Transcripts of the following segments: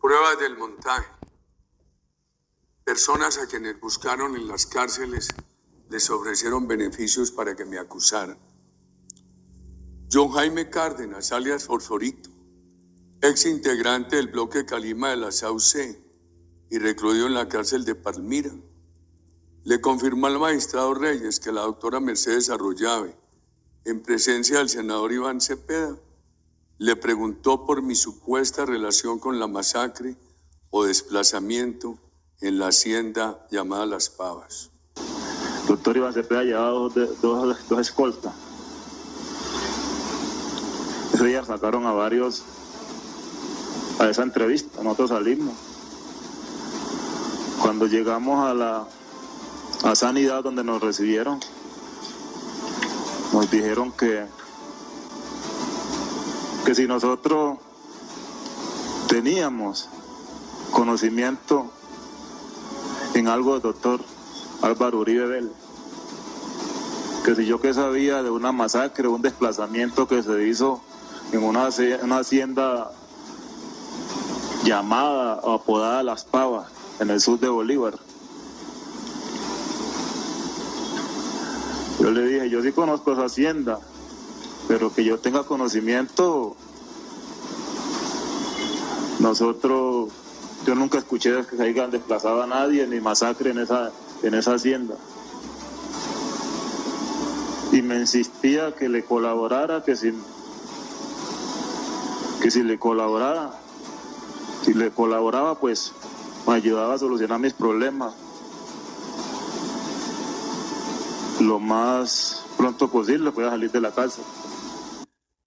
Pruebas del montaje. Personas a quienes buscaron en las cárceles les ofrecieron beneficios para que me acusaran. John Jaime Cárdenas, alias Fosforito, ex integrante del bloque Calima de la SAUC y recluido en la cárcel de Palmira, le confirmó al magistrado Reyes que la doctora Mercedes Arroyave, en presencia del senador Iván Cepeda, le preguntó por mi supuesta relación con la masacre o desplazamiento en la hacienda llamada Las Pavas. Doctor Iván Cepeda llevaba dos escoltas. Ese día sacaron a varios a esa entrevista, nosotros salimos. Cuando llegamos a Sanidad, donde nos recibieron, nos dijeron que si nosotros teníamos conocimiento en algo del doctor Álvaro Uribe Vélez, que si yo que sabía de una masacre, un desplazamiento que se hizo en una hacienda llamada o apodada Las Pavas, en el sur de Bolívar. Yo le dije, yo sí conozco esa hacienda, pero que yo tenga conocimiento, yo nunca escuché que se hayan desplazado a nadie ni masacre en esa hacienda. Y me insistía que le colaborara, que si le colaboraba, pues me ayudaba a solucionar mis problemas lo más pronto posible, voy a salir de la cárcel.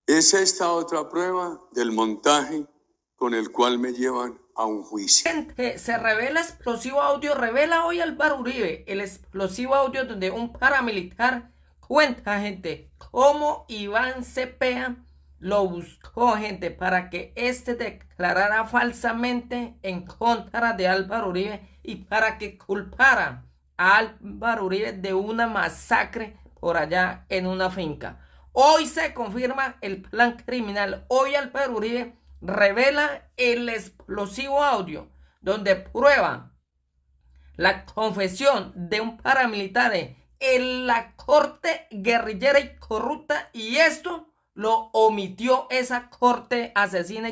Es esta otra prueba del montaje con el cual me llevan a un juicio. Gente, se revela explosivo audio, revela hoy Álvaro Uribe, el explosivo audio donde un paramilitar cuenta, gente, cómo Iván Cepeda lo buscó, gente, para que éste declarara falsamente en contra de Álvaro Uribe y para que culpara a Álvaro Uribe de una masacre por allá en una finca. Hoy se confirma el plan criminal. Hoy Álvaro Uribe revela el explosivo audio donde prueba la confesión de un paramilitar en la corte guerrillera y corrupta, y esto lo omitió esa corte asesina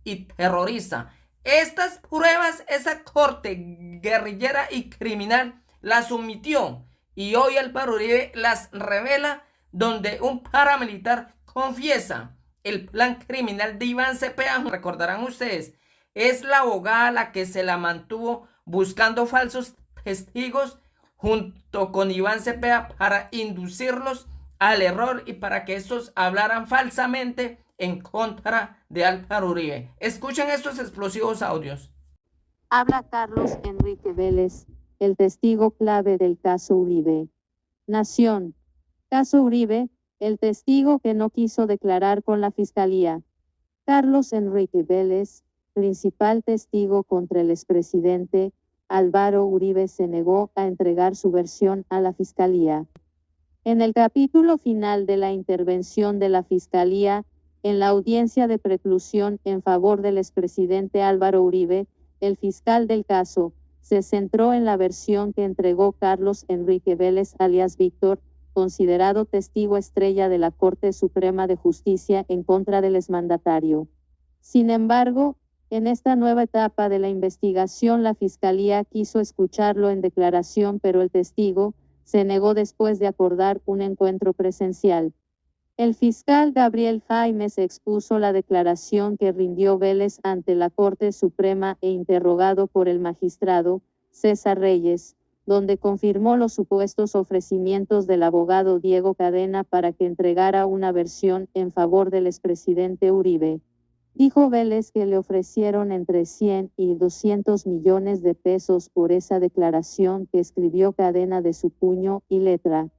y terrorista. Estas pruebas, esa corte guerrillera y criminal las omitió, y hoy Álvaro Uribe las revela donde un paramilitar confiesa el plan criminal de Iván Cepeda. Recordarán ustedes, es la abogada la que se la mantuvo buscando falsos testigos junto con Iván Cepeda para inducirlos al error y para que estos hablaran falsamente en contra de Álvaro Uribe. Escuchen estos explosivos audios. Habla Carlos Enrique Vélez, el testigo clave del caso Uribe. Nación. Caso Uribe, el testigo que no quiso declarar con la Fiscalía. Carlos Enrique Vélez, principal testigo contra el expresidente Álvaro Uribe, se negó a entregar su versión a la Fiscalía. En el capítulo final de la intervención de la Fiscalía, en la audiencia de preclusión en favor del expresidente Álvaro Uribe, el fiscal del caso se centró en la versión que entregó Carlos Enrique Vélez, alias Víctor, considerado testigo estrella de la Corte Suprema de Justicia en contra del exmandatario. Sin embargo, en esta nueva etapa de la investigación, la Fiscalía quiso escucharlo en declaración, pero el testigo se negó después de acordar un encuentro presencial. El fiscal Gabriel Jaimes expuso la declaración que rindió Vélez ante la Corte Suprema e interrogado por el magistrado César Reyes, donde confirmó los supuestos ofrecimientos del abogado Diego Cadena para que entregara una versión en favor del expresidente Uribe. Dijo Vélez que le ofrecieron entre 100 y 200 millones de pesos por esa declaración que escribió Cadena de su puño y letra.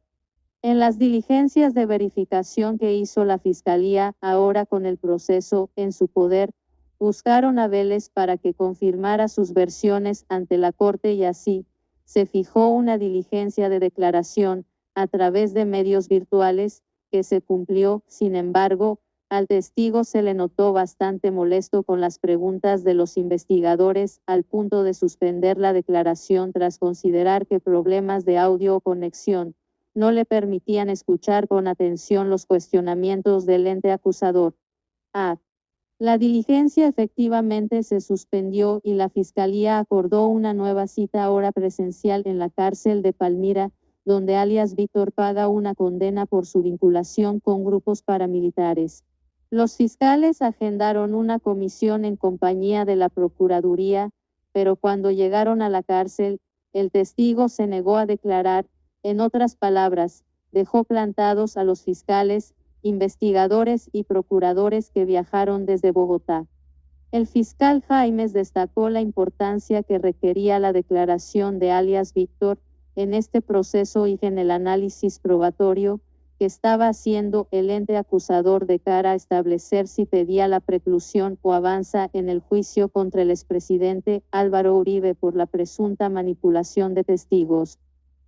En las diligencias de verificación que hizo la Fiscalía, ahora con el proceso en su poder, buscaron a Vélez para que confirmara sus versiones ante la Corte y así se fijó una diligencia de declaración a través de medios virtuales que se cumplió. Sin embargo, Al testigo se le notó bastante molesto con las preguntas de los investigadores, al punto de suspender la declaración tras considerar que problemas de audio o conexión no le permitían escuchar con atención los cuestionamientos del ente acusador. La diligencia efectivamente se suspendió y la Fiscalía acordó una nueva cita ahora presencial en la cárcel de Palmira, donde alias Víctor paga una condena por su vinculación con grupos paramilitares. Los fiscales agendaron una comisión en compañía de la Procuraduría, pero cuando llegaron a la cárcel, el testigo se negó a declarar. En otras palabras, dejó plantados a los fiscales, investigadores y procuradores que viajaron desde Bogotá. El fiscal Jaimes destacó la importancia que requería la declaración de alias Víctor en este proceso y en el análisis probatorio que estaba haciendo el ente acusador de cara a establecer si pedía la preclusión o avanza en el juicio contra el expresidente Álvaro Uribe por la presunta manipulación de testigos.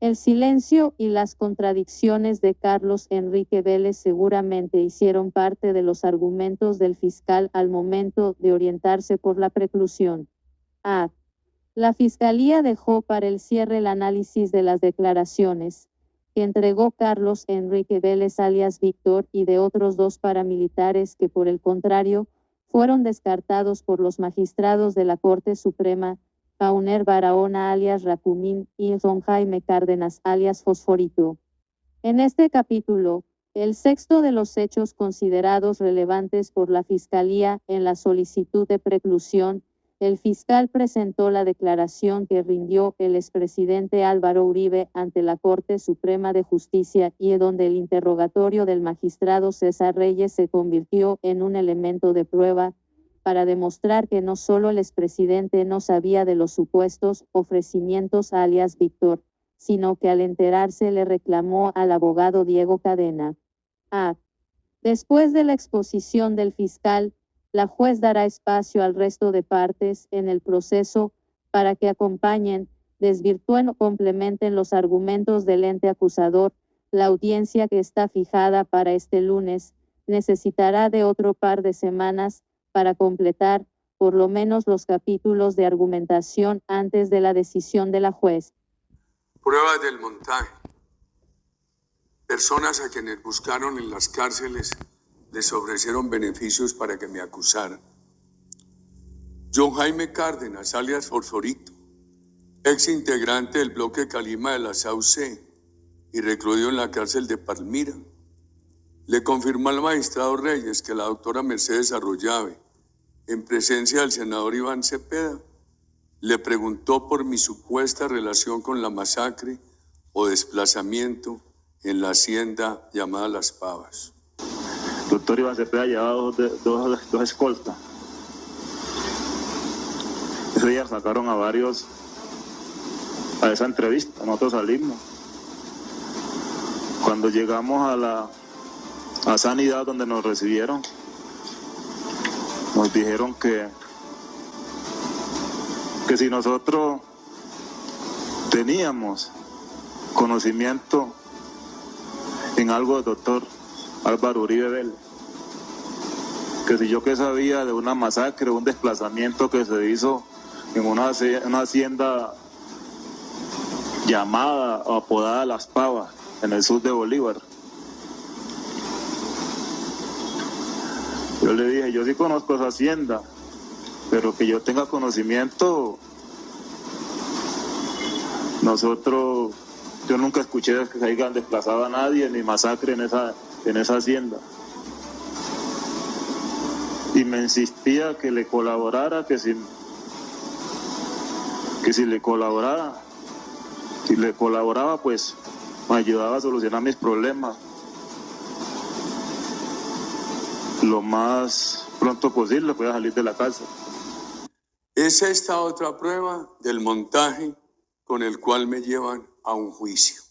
El silencio y las contradicciones de Carlos Enrique Vélez seguramente hicieron parte de los argumentos del fiscal al momento de orientarse por la preclusión. La Fiscalía dejó para el cierre el análisis de las declaraciones que entregó Carlos Enrique Vélez alias Víctor y de otros dos paramilitares que por el contrario fueron descartados por los magistrados de la Corte Suprema, Pauner Barahona alias Racumín y Don Jaime Cárdenas alias Fosforito. En este capítulo, el sexto de los hechos considerados relevantes por la Fiscalía en la solicitud de preclusión, el fiscal presentó la declaración que rindió el expresidente Álvaro Uribe ante la Corte Suprema de Justicia y donde el interrogatorio del magistrado César Reyes se convirtió en un elemento de prueba para demostrar que no solo el expresidente no sabía de los supuestos ofrecimientos a alias Víctor, sino que al enterarse le reclamó al abogado Diego Cadena. Después de la exposición del fiscal, la juez dará espacio al resto de partes en el proceso para que acompañen, desvirtúen o complementen los argumentos del ente acusador. La audiencia que está fijada para este lunes necesitará de otro par de semanas para completar por lo menos los capítulos de argumentación antes de la decisión de la juez. Pruebas del montaje. Personas a quienes buscaron en las cárceles les ofrecieron beneficios para que me acusaran. John Jaime Cárdenas, alias Fosforito, ex integrante del bloque Calima de la Sauce y recluido en la cárcel de Palmira, le confirmó al magistrado Reyes que la doctora Mercedes Arroyave, en presencia del senador Iván Cepeda, le preguntó por mi supuesta relación con la masacre o desplazamiento en la hacienda llamada Las Pavas. Doctor Iván Cepeda llevaba dos escoltas. Ese día sacaron a varios a esa entrevista, nosotros salimos. Cuando llegamos a Sanidad, donde nos recibieron, nos dijeron que si nosotros teníamos conocimiento en algo del doctor Álvaro Uribe Vélez, que si yo que sabía de una masacre, un desplazamiento que se hizo en una hacienda llamada o apodada Las Pavas, en el sur de Bolívar. Yo le dije, yo sí conozco esa hacienda, pero que yo tenga conocimiento, yo nunca escuché que se hayan desplazado a nadie ni masacre en esa hacienda. Y me insistía que le colaborara, que si le colaboraba, pues me ayudaba a solucionar mis problemas lo más pronto posible, pueda salir de la cárcel. Es esta otra prueba del montaje con el cual me llevan a un juicio.